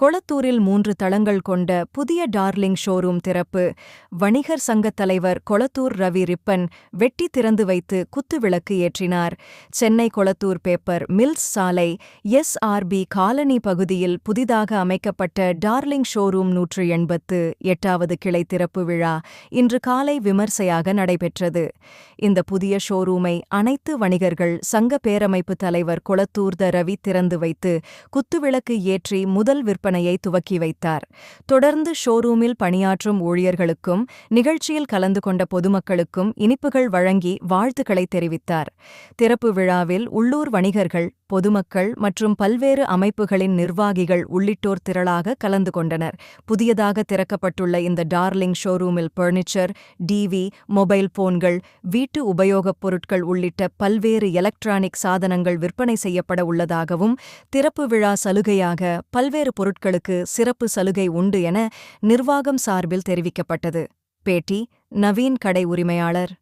கொளத்தூரில் 3 தளங்கள் கொண்ட புதிய டார்லிங் ஷோரூம் திறப்பு. வணிகர் சங்கத் தலைவர் கொளத்தூர் ரவி ரிப்பன் வெட்டி திறந்து வைத்து குத்துவிளக்கு ஏற்றினார். சென்னை கொளத்தூர் பேப்பர் மில்ஸ் சாலை SRB காலனி பகுதியில் புதிதாக அமைக்கப்பட்ட டார்லிங் ஷோரூம் 188வது கிளை திறப்பு விழா இன்று காலை விமர்சையாக நடைபெற்றது. இந்த புதிய ஷோரூமை அனைத்து வணிகர்கள் சங்க பேரமைப்பு தலைவர் கொளத்தூர் ரவி திறந்து வைத்து குத்துவிளக்கு ஏற்றி முதல் விற்பனையை துவக்கி வைத்தார். தொடர்ந்து ஷோரூமில் பணியாற்றும் ஊழியர்களுக்கும் நிகழ்ச்சியில் கலந்து கொண்ட பொதுமக்களுக்கும் இனிப்புகள் வழங்கி வாழ்த்துக்களை தெரிவித்தார். திறப்பு விழாவில் உள்ளூர் வணிகர்கள், பொதுமக்கள் மற்றும் பல்வேறு அமைப்புகளின் நிர்வாகிகள் உள்ளிட்டோர் திரளாக கலந்து கொண்டனர். புதியதாக திறக்கப்பட்டுள்ள இந்த டார்லிங் ஷோரூமில் பர்னிச்சர், டிவி, மொபைல் போன்கள், வீட்டு உபயோகப் பொருட்கள் உள்ளிட்ட பல்வேறு எலக்ட்ரானிக் சாதனங்கள் விற்பனை செய்யப்பட உள்ளதாகவும், திறப்பு விழா சலுகையாக பல்வேறு பொருட்களுக்கு சிறப்பு சலுகை உண்டு என நிர்வாகம் சார்பில் தெரிவிக்கப்பட்டது. பேட்டி நவீன், கடை உரிமையாளர்.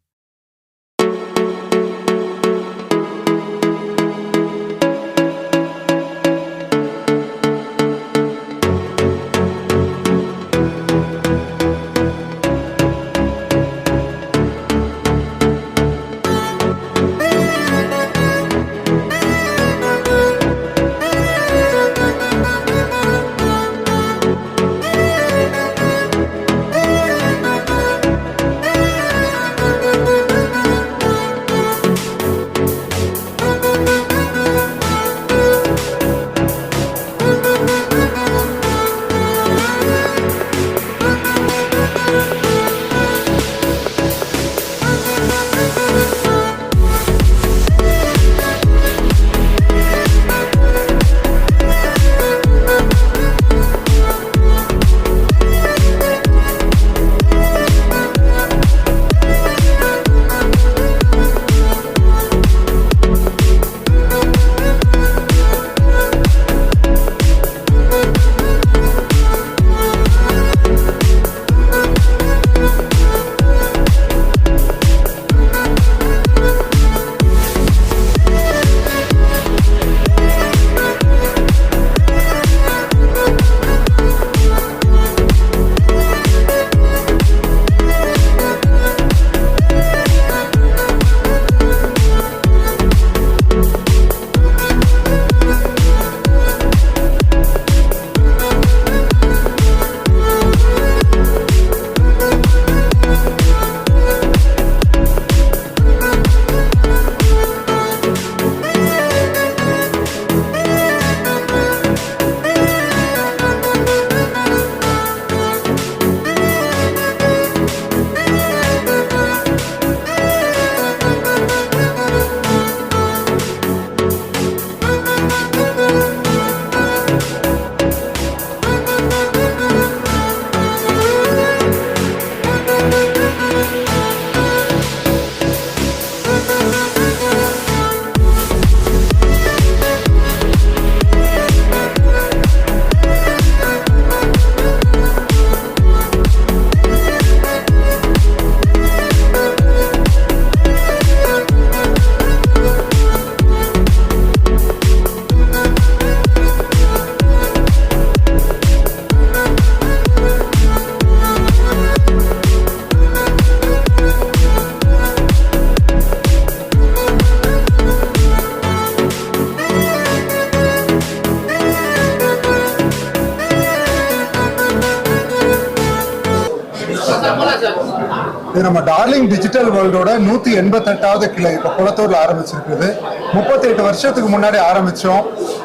இது நம்ம டார்லிங் டிஜிட்டல் வேர்ல்டோட 188வது கிளை இப்போ குளத்தூர்ல ஆரம்பிச்சிருக்குது. 38 வருஷத்துக்கு முன்னாடி ஆரம்பிச்சோம்.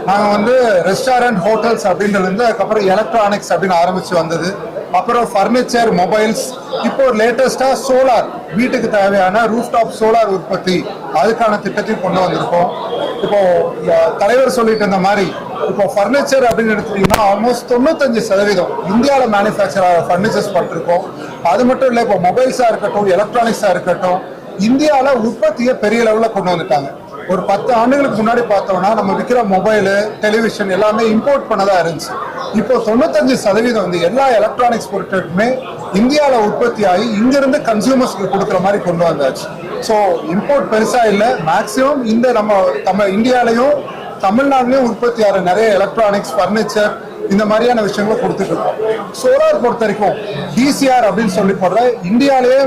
நாங்கள் ரெஸ்டாரண்ட், ஹோட்டல்ஸ் அப்படின்றது, அதுக்கப்புறம் எலக்ட்ரானிக்ஸ் அப்படின்னு ஆரம்பிச்சு வந்தது. அப்புறம் ஃபர்னிச்சர், மொபைல்ஸ், இப்போ லேட்டஸ்டா சோலார், வீட்டுக்கு தேவையான ரூஃப்டாப் சோலார் உற்பத்தி, அதுக்கான திட்டத்தையும் கொண்டு வந்திருக்கோம். இப்போ தலைவர் சொல்லிட்டு இருந்த மாதிரி இப்போ ஃபர்னிச்சர் அப்படின்னு எடுத்துட்டீங்கன்னா ஆல்மோஸ்ட் 95% இந்தியாவில் மேனுஃபேக்சர் ஆகிற ஃபர்னிச்சர்ஸ் பண்ணிருக்கோம். அது மட்டும் இல்லை, இப்போ மொபைல்ஸா இருக்கட்டும், எலக்ட்ரானிக்ஸா இருக்கட்டும், இந்தியாவில் உற்பத்தியை பெரிய லெவலில் கொண்டு வந்துட்டாங்க. ஒரு 10 ஆண்டுகளுக்கு முன்னாடி பார்த்தோம்னா நம்ம விற்கிற மொபைலு, டெலிவிஷன் எல்லாமே இம்போர்ட் பண்ணதா இருந்துச்சு. இப்போ 95% எல்லா எலக்ட்ரானிக்ஸ் பொருட்களுக்குமே இந்தியாவில் உற்பத்தி ஆகி இங்கிருந்து கன்சியூமர்ஸ்க்கு கொடுக்குற மாதிரி கொண்டு வந்தாச்சு. ஸோ இம்போர்ட் பெருசா இல்லை, மேக்சிமம் இந்த நம்ம இந்தியாலையும் தமிழ்நாட்டிலையும் உற்பத்தி ஆகிற நிறைய எலக்ட்ரானிக்ஸ், ஃபர்னிச்சர், இந்த மாதிரியான விஷயங்களை கொடுத்துட்டு இருக்கோம். சோலார் பொறுத்த வரைக்கும் டிசிஆர் அப்படின்னு சொல்லி போடுற இந்தியாவிலேயே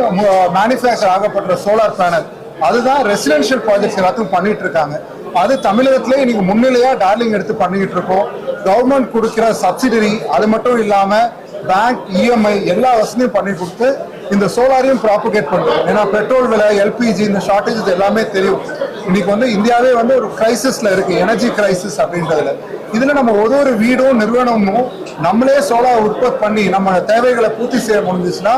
மேனுஃபேக்சர் ஆகப்படுற சோலார் பேனல், அதுதான் ரெசிடென்ஷியல் ப்ராஜெக்ட்ஸ் எல்லாத்தையும் பண்ணிட்டு இருக்காங்க. அது தமிழகத்திலே இன்னைக்கு முன்னிலையா டார்லிங் எடுத்து பண்ணிட்டு இருக்கோம். கவர்மெண்ட் கொடுக்கிற சப்சிடரி, அது மட்டும் இல்லாம பேங்க் இஎம்ஐ எல்லா வசதியும் பண்ணி கொடுத்து இந்த சோலாரையும் ப்ராபகேட் பண்றோம். ஏன்னா பெட்ரோல் விலை, எல்பிஜி, இந்த ஷார்டேஜ் எல்லாமே தெரியும். இன்னைக்கு இந்தியாவே ஒரு கிரைசிஸ்ல இருக்கு, எனர்ஜி கிரைசிஸ் அப்படின்றதுல. இதுல நம்ம ஒரு வீடும் நிறுவனமும் நம்மளே சோலார் உற்பத்தி பண்ணி நம்ம தேவைகளை பூர்த்தி செய்ய முடிஞ்சிச்சுன்னா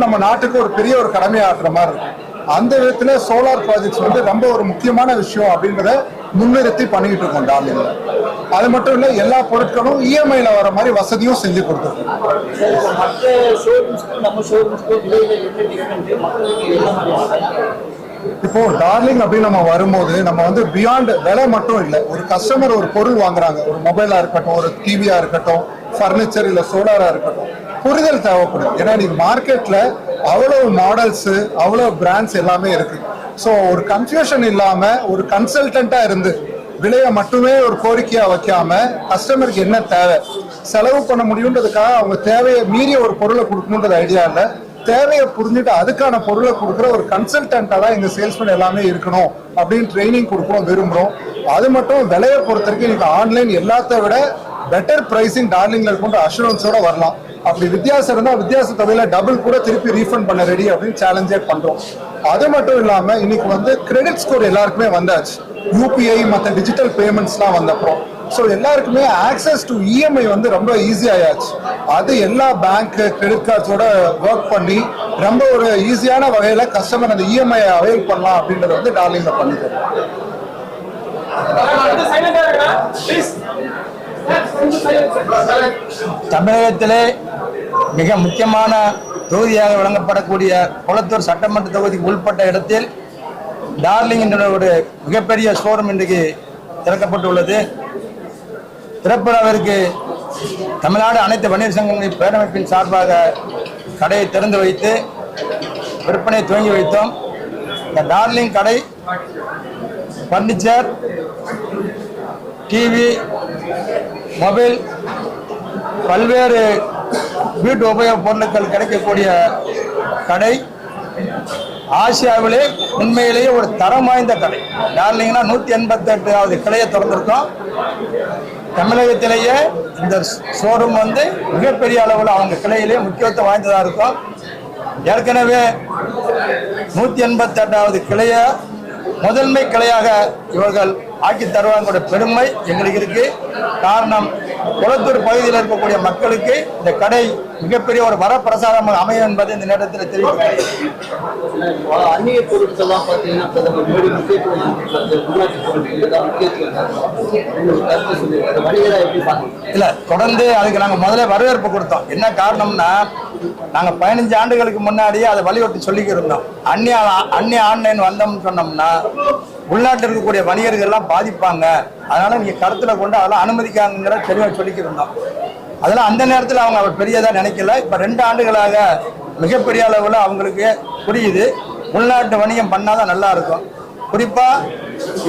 நம்ம நாட்டுக்கு ஒரு பெரிய ஒரு கடமையாற்றுற மாதிரி இருக்கும். அந்த விதத்துல சோலார் ப்ராஜெக்ட்ஸ் ரொம்ப ஒரு முக்கியமான விஷயம் அப்படின்றத முன்னிறுத்தி பண்ணிட்டு இருக்கோம் டார்லிங்ல. அது மட்டும் இல்ல, எல்லா பொருட்களும் இஎம்ஐல வர மாதிரி வசதியும் செஞ்சு கொடுத்துருக்கோம். இப்போ டார்லிங் அப்படின்னு நம்ம வரும்போது நம்ம பியாண்ட் விலை மட்டும் இல்லை, ஒரு கஸ்டமர் ஒரு பொருள் வாங்குறாங்க, ஒரு மொபைலா இருக்கட்டும், ஒரு டிவியா இருக்கட்டும், ஃபர்னிச்சர் இல்ல சோலாரா இருக்கட்டும், புரிதல் தேவைப்படுது. ஏன்னா நீங்க மார்க்கெட்ல அவ்வளவு மாடல்ஸ், அவ்வளவு பிராண்ட்ஸ் எல்லாமே இருக்கு. ஸோ ஒரு கன்ஃபியூஷன் இல்லாம ஒரு கன்சல்டண்டா இருந்து விலையை மட்டுமே ஒரு கோரிக்கையா வைக்காம கஸ்டமருக்கு என்ன தேவை, செலவு பண்ண முடியுன்றதுக்காக அவங்க தேவையை மீறிய ஒரு பொருளை கொடுக்கணுன்றது ஐடியா இல்லை. தேவையை புரிஞ்சுட்டு அதுக்கான பொருளை கொடுக்குற ஒரு கன்சல்டண்டா தான் எங்க சேல்ஸ்மேன் எல்லாமே இருக்கணும் அப்படின்னு ட்ரைனிங் கொடுக்குறோம், விரும்புறோம். அது மட்டும் விலையை பொறுத்த வரைக்கும் இன்னைக்கு ஆன்லைன் எல்லாத்த விட பெட்டர் பிரைசிங் டார்லிங்ல இருக்குன்ற அஷூரன்ஸோட வரலாம். அப்படி வித்தியாசம் இருந்தா வித்தியாச தொகையில டபுள் கூட திருப்பி ரீஃபண்ட் பண்ண ரெடி அப்படின்னு சேலஞ்சே பண்றோம். அது மட்டும் இல்லாம இன்னைக்கு கிரெடிட் ஸ்கோர் எல்லாருக்குமே வந்தாச்சு. யூபிஐ மற்ற டிஜிட்டல் பேமெண்ட்ஸ்லாம் வந்தப்புறம் ஸோ எல்லாருக்குமே ஆக்சஸ் டு இஎம்ஐ ரொம்ப ஈஸி ஆயாச்சு. அது எல்லா பேங்க் கிரெடிட் கார்ட்ஸோட ஒர்க் பண்ணி ரொம்ப ஒரு ஈஸியான வகையில கஸ்டமர் அந்த இஎம்ஐ அவைல் பண்ணலாம் அப்படின்றத டார்லிங்ல பண்ணித்தரோம். தமிழகத்திலே மிக முக்கியமான தொகுதியாக விளங்கப்படக்கூடிய கொளத்தூர் சட்டமன்ற தொகுதிக்கு உள்பட்ட இடத்தில் டார்லிங் என்ற ஒரு மிகப்பெரிய ஷோரூம் இன்றைக்கு திறக்கப்பட்டுள்ளது. திறப்பு விழாவிற்கு தமிழ்நாடு அனைத்து வணிகர் சங்கங்களின் பேரமைப்பின் சார்பாக கடையை திறந்து வைத்து விற்பனை துவங்கி வைத்தோம். இந்த டார்லிங் கடை பர்னிச்சர், டிவி, மொபைல், பல்வேறு வீட்டு உபயோக பொருட்கள் கிடைக்கக்கூடிய கடை. ஆசியாவிலே உண்மையிலேயே ஒரு தரம் வாய்ந்த கடை. டார்லிங்னா 188வது கிளையை திறந்திருக்கோம். தமிழகத்திலேயே இந்த ஷோரூம் மிகப்பெரிய அளவில் அவங்க கிளையிலேயே முக்கியத்துவம் வாய்ந்ததாக இருக்கும். ஏற்கனவே 188வது கிளையை முதன்மை கிளையாக இவர்கள் ஆக்கி தருவாங்க பெருமை எங்களுக்கு இருக்கு. காரணம், கொளத்தூர் பகுதியில் இருக்கக்கூடிய மக்களுக்கு இந்த கடை மிகப்பெரிய ஒரு வரப்பிரசாதமாக அமையும் என்பதை இந்த நேரத்தில் தெரிவிக்கிறேன். அந்நிய பொருட்கள்லாம் இல்ல, தொடர்ந்து அதுக்கு நாங்கள் முதல்ல வரவேற்பு கொடுத்தோம். என்ன காரணம்னா, நாங்கள் 15 ஆண்டுகளுக்கு முன்னாடியே அதை வலியுறுத்தி சொல்லிக்கிருந்தோம். அந்நிய ஆன்லைன் வந்தோம்னு சொன்னோம்னா உள்நாட்டில் இருக்கக்கூடிய வணிகர்கள்லாம் பாதிப்பாங்க, அதனால நீங்க கருத்துல கொண்டு அதெல்லாம் அனுமதிக்காங்கிற தெளிவாக சொல்லிக்கிருந்தோம். அதெல்லாம் அந்த நேரத்தில் அவங்க அவர் பெரியதா நினைக்கல. இப்ப 2 ஆண்டுகளாக மிகப்பெரிய அளவில் அவங்களுக்கு புரியுது, உள்நாட்டு வணிகம் பண்ணாதான் நல்லா இருக்கும். குறிப்பா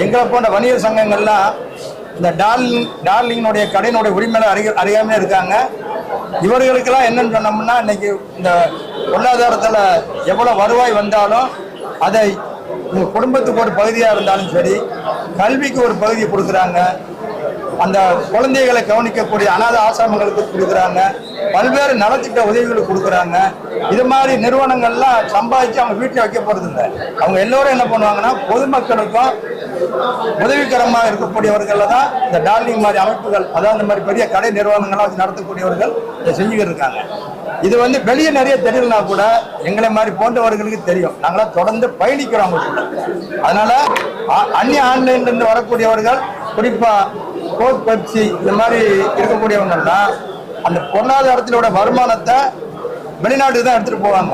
எங்களை போன்ற வணிகர் சங்கங்கள்லாம் இந்த டார்லிங்கினுடைய கடையினுடைய உரிமையில அறியாமே இருக்காங்க. இவர்களுக்கெல்லாம் என்னன்னு சொன்னோம்னா, இன்னைக்கு இந்த பொருளாதாரத்தில் எவ்வளவு வருவாய் வந்தாலும் அதை உங்க குடும்பத்துக்கு ஒரு பகுதியாக இருந்தாலும் சரி, கல்விக்கு ஒரு பகுதியை கொடுக்குறாங்க, அந்த குழந்தைகளை கவனிக்கக்கூடிய அநாத ஆசிரமங்களுக்கு கொடுக்குறாங்க, பல்வேறு நலத்திட்ட உதவிகளை கொடுக்குறாங்க. இது மாதிரி நிறுவனங்கள்லாம் சம்பாதிச்சு அவங்க வீட்டில் வைக்க போறது இல்லை. அவங்க எல்லோரும் என்ன பண்ணுவாங்கன்னா, பொதுமக்களுக்கும் உதவிகரமாக இருக்கக்கூடியவர்கள் தான் இந்த டார்லிங் மாதிரி அமைப்புகள், அதாவது இந்த மாதிரி பெரிய கடை நிறுவனங்கள்லாம் வச்சு நடத்தக்கூடியவர்கள் இதை செஞ்சுக்கிட்டு இருக்காங்க. இது வெளியே நிறைய தெரியலனா கூட எங்களை மாதிரி போன்றவர்களுக்கு தெரியும். நாங்களாம் தொடர்ந்து பயணிக்கிறோம். அதனால அந்நிய ஆன்லைன்ல இருந்து வரக்கூடியவர்கள், குறிப்பா கோக், பெப்சி இந்த மாதிரி இருக்கக்கூடியவங்க தான் அந்த பொருளாதாரத்திலோட வருமானத்தை வெளிநாட்டுக்கு தான் எடுத்துட்டு போவாங்க.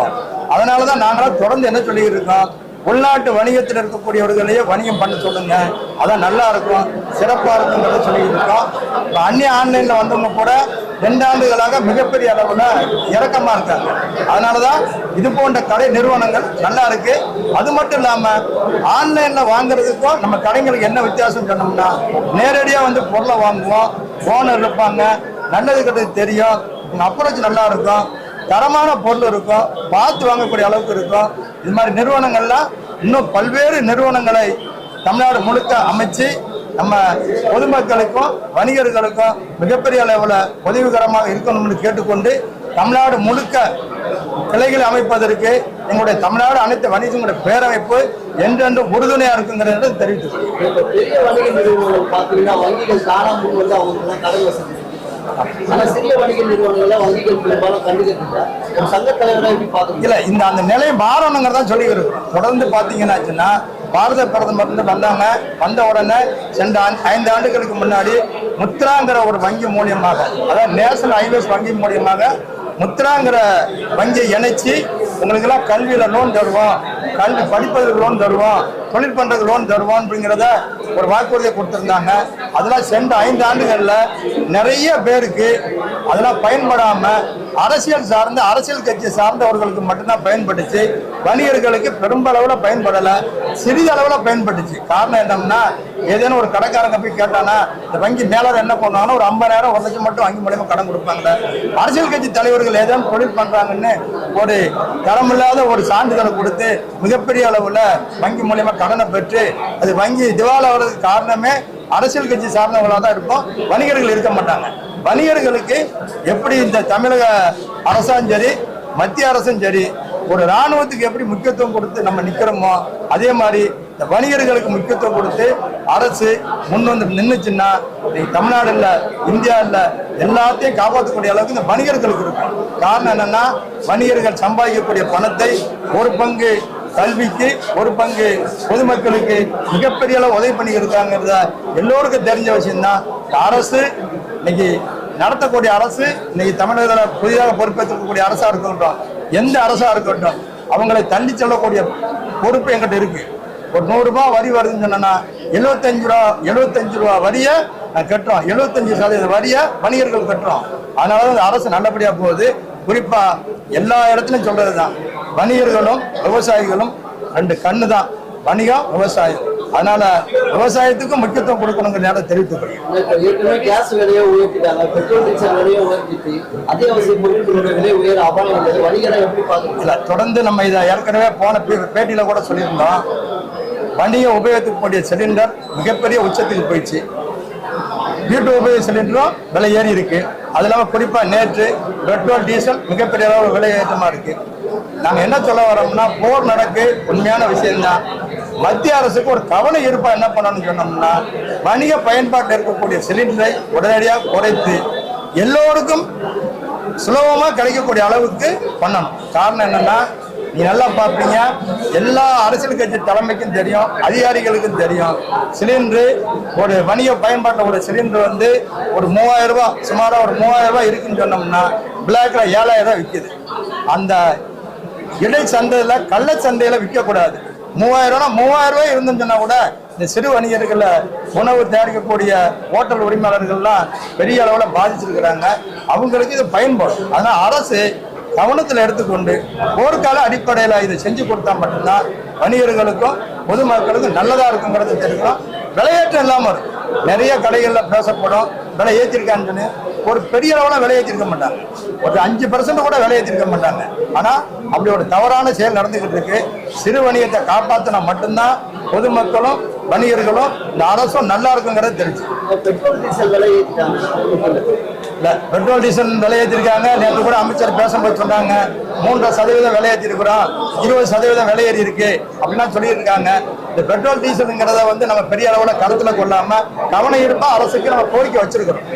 அதனாலதான் நாங்களாம் தொடர்ந்து என்ன சொல்லிட்டு இருக்கோம், உள்நாட்டு வணிகத்தில் இருக்கக்கூடியவர்களையே வணிகம் பண்ண சொல்லுங்க, அதான் நல்லா இருக்கும், சிறப்பா இருக்குங்கிறத சொல்லிட்டு இருக்கோம். இப்போ அந்நிய ஆன்லைன்ல வந்தவங்க கூட 2 ஆண்டுகளாக மிகப்பெரிய அளவுல இறக்கமா இருக்காங்க. அதனாலதான் இது போன்ற கடை நிறுவனங்கள் நல்லா இருக்கு. அது மட்டும் இல்லாம ஆன்லைன்ல வாங்குறதுக்கும் நம்ம கடைங்களுக்கு என்ன வித்தியாசம் சொன்னோம்னா, நேரடியா பொருளை வாங்குவோம், ஓனர் இருப்பாங்க, நல்லது கெட்டது தெரியும், உங்க அப்ரோச் நல்லா இருக்கும், தரமான பொருள் இருக்கும், பார்த்து வாங்கக்கூடிய அளவுக்கு இருக்கும். இது மாதிரி நிறுவனங்கள்லாம் இன்னும் பல்வேறு நிறுவனங்களை தமிழ்நாடு முழுக்க அமைச்சு நம்ம பொதுமக்களுக்கும் வணிகர்களுக்கும் மிகப்பெரிய அளவில் உதவிகரமாக இருக்கணும்னு கேட்டுக்கொண்டு தமிழ்நாடு முழுக்க கிளைகளை அமைப்பதற்கு எங்களுடைய தமிழ்நாடு அனைத்து வணிகங்களுடைய பேரமைப்பு என்றென்றும் உறுதுணையா இருக்குங்கிறத தெரிவித்துக் பெரிய வணிக நிறுவனங்கள் பார்த்தீங்கன்னா வங்கிகள் காணாமல் வந்து அவங்களுக்கு தான் கடன் வசதி. ஆனா சிறிய வணிக நிறுவனங்களை வங்கிகள் பெரும்பாலும் கண்டுக்கிறதுல ஒரு சங்க தலைவராக எப்படி பார்க்கணும்? இல்ல இந்த அந்த நிலை மாறணுங்கிறதா சொல்லிக்கிறது. தொடர்ந்து பாத்தீங்கன்னா பாரத பிரதமர் வந்தாங்க, வந்த உடனே சென்ற 5 ஆண்டுகளுக்கு முன்னாடி முத்ராங்கிற ஒரு வங்கி மூலியமாக, அதாவது நேஷனல் ஹைவேஸ் வங்கி மூலியமாக முத்ராங்கிற வங்கியை இணைச்சு உங்களுக்கு எல்லாம் கல்வியில லோன் தருவோம், கல்வி படிப்பதற்கு லோன் தருவோம், தொழில் பண்றதுக்கு லோன் தருவோம் அப்படிங்கிறத ஒரு வாக்குறுதியை கொடுத்திருந்தாங்க. அதெல்லாம் சென்ற 5 ஆண்டுகள்ல நிறைய பேருக்கு அதெல்லாம் பயன்படாம அரசியல் சார்ந்த அரசியல் கட்சி சார்ந்தவர்களுக்கு மட்டும்தான் பயன்பட்டுச்சு. வணிகர்களுக்கு பெரும்பளவுல பயன்படல, சிறிதளவுல பயன்பட்டுச்சு. காரணம் என்னன்னா, ஏதேனும் ஒரு கடைக்காரங்க போய் கேட்டானா இந்த வங்கி மேலாளர் என்ன பண்ணுவாங்கன்னா ஒரு 50,000 1 லட்சம் மட்டும் வங்கி மூலியமா கடன் கொடுப்பாங்க. அரசியல் கட்சி தலைவர்கள் ஏதேனும் தொழில் பண்றாங்கன்னு ஒரு தரமில்லாத ஒரு சான்றிதழை கொடுத்து மிகப்பெரிய அளவுல வங்கி மூலியமா கடனை பெற்று அது வங்கி திவால் ஆகிறதுக்கு காரணமே அரசியல் கட்சி சார்ந்தவர்களாக தான் இருக்கும், வணிகர்கள் இருக்க மாட்டாங்க. வணிகர்களுக்கு எப்படி இந்த தமிழக அரசாங்கம் சரி மத்திய அரசும் சரி ஒரு இராணுவத்துக்கு எப்படி முக்கியத்துவம் கொடுத்து நம்ம நிக்கிறோமோ அதே மாதிரி இந்த வணிகர்களுக்கு முக்கியத்துவம் கொடுத்து அரசு முன் வந்து நின்றுச்சுன்னா தமிழ்நாடு இல்ல இந்தியா இல்ல எல்லாத்தையும் காப்பாற்றக்கூடிய அளவுக்கு இந்த வணிகர்களுக்கு இருக்கும். காரணம் என்னன்னா, வணிகர்கள் சம்பாதிக்கக்கூடிய பணத்தை ஒரு பங்கு கல்விக்கு, ஒரு பங்கு பொதுமக்களுக்கு மிகப்பெரிய அளவு உதவி பண்ணி இருக்காங்கிறத எல்லோருக்கும் தெரிஞ்ச விஷயம்தான். அரசு இன்னைக்கு நடத்தக்கூடிய அரசு, இன்னைக்கு தமிழகத்தில் புதிதாக பொறுப்பேற்கக்கூடிய அரசா இருக்கட்டும், எந்த அரசா இருக்கட்டும், அவங்களை தள்ளி செல்லக்கூடிய பொறுப்பு எங்கிட்ட இருக்கு. ஒரு 100 ரூபாய் வரி வருதுன்னு சொன்னா 75 ரூபா வரிய கட்டுறோம், 75% வரிய வணிகர்கள் கட்டுறோம். அதனாலதான் அரசு நல்லபடியா போகுது. குறிப்பா எல்லா இடத்துலையும் சொல்றதுதான், வணிகர்களும் விவசாயிகளும் 2 கண்ணு தான், வணிகம் விவசாயம். அதனால விவசாயத்துக்கும் முக்கியத்துவம் கொடுக்கணுங்கிற நேரம் தெரிவித்துக்கிறேன். ஏற்கனவே கேஸ் விலையை உயர்த்திட்டாங்க, பெட்ரோல் டீசல் விலையை உயர்த்திட்டு அத்தியாவசிய பொருட்களோட விலை உயர அபாயம் உள்ளது. வணிகரை எப்படி பார்க்கல? தொடர்ந்து நம்ம இதை ஏற்கனவே போன பேட்டியில கூட சொல்லியிருந்தோம். வணிக உபயோகத்துக்குரிய சிலிண்டர் மிகப்பெரிய உச்சத்துக்கு போயிடுச்சு. வீட்டு உபயோக சிலிண்டரும் விலை ஏறி இருக்கு. அது இல்லாமல் குறிப்பா நேற்று பெட்ரோல் டீசல் மிகப்பெரிய அளவு விலை ஏற்றமா இருக்கு. நாங்க என்ன சொல்ல வரோம்னா, போர் நடக்கு உண்மையான விஷயம்தான். மத்திய அரசுக்கு ஒரு கவன ஈர்ப்பா என்ன பண்ணணும்னு சொன்னோம்னா, வணிக பயன்பாட்டில் இருக்கக்கூடிய சிலிண்டரை உடனடியாக குறைத்து எல்லோருக்கும் சுலபமா கிடைக்கக்கூடிய அளவுக்கு பண்ணணும். காரணம் என்னன்னா, நீ நல்லா பார்ப்பீங்க, எல்லா அரசியல் கட்சி தலைமைக்கும் தெரியும், அதிகாரிகளுக்கும் தெரியும், சிலிண்டரு ஒரு வணிக பயன்பாட்டில் ஒரு சிலிண்டர் வந்து ஒரு 3000 ரூபாய், சுமாரா ஒரு 3000 ரூபாய் இருக்குன்னு சொன்னோம்னா பிளாக்ல 7000 ரூபாய் விற்குது. அந்த இடை சந்தையில கள்ள சந்தையில விற்கக்கூடாது. 3000 ரூபாய் இருந்துன்னு சொன்னா கூட இந்த சிறு வணிகர்களை உணவு தயாரிக்கக்கூடிய ஹோட்டல் உரிமையாளர்கள்லாம் பெரிய அளவில் பாதிச்சிருக்கிறாங்க. அவங்களுக்கு இது பயன்படும். அதனால அரசு கவனத்தில் எடுத்துக்கொண்டு போர்க்கால அடிப்படையில் இதை செஞ்சு கொடுத்தா மட்டும்தான் வணிகர்களுக்கும் பொதுமக்களுக்கும் நல்லதா இருக்குங்கிறது தெரியும். விலையேற்றம் இல்லாமல் இருக்கும். நிறைய கடைகளில் பேசப்படும் விலை ஏற்றிருக்கான்னு சொல்லி, ஒரு பெரிய அளவில் விலை ஏற்றிருக்க மாட்டாங்க, ஒரு 5% கூட விலை ஏற்றிருக்க மாட்டாங்க. ஆனால் அப்படி ஒரு தவறான செயல் நடந்துகிட்டு இருக்கு. சிறு வணிகத்தை காப்பாற்றினா மட்டும்தான் பொதுமக்களும் வணிகர்களும் இந்த அரசும் நல்லா இருக்குங்கிறது தெரிஞ்சு. பெட்ரோல் டீசல் விலை ஏற்றிட்டாங்க. இல்ல, பெட்ரோல் டீசல் விலை ஏற்றிருக்காங்க. நேற்று கூட அமைச்சர் பேசும்போது சொன்னாங்க 3% விலை ஏற்றிருக்கிறோம், 20% விலை ஏறி இருக்கு அப்படின்னா சொல்லியிருக்காங்க. இந்த பெட்ரோல் டீசலுங்கிறத வந்து நம்ம பெரிய அளவில் கருத்துல கொள்ளாம கவனம் ஈர்ப்பா அரசுக்கு நம்ம கோரிக்கை வச்சிருக்கிறோம்.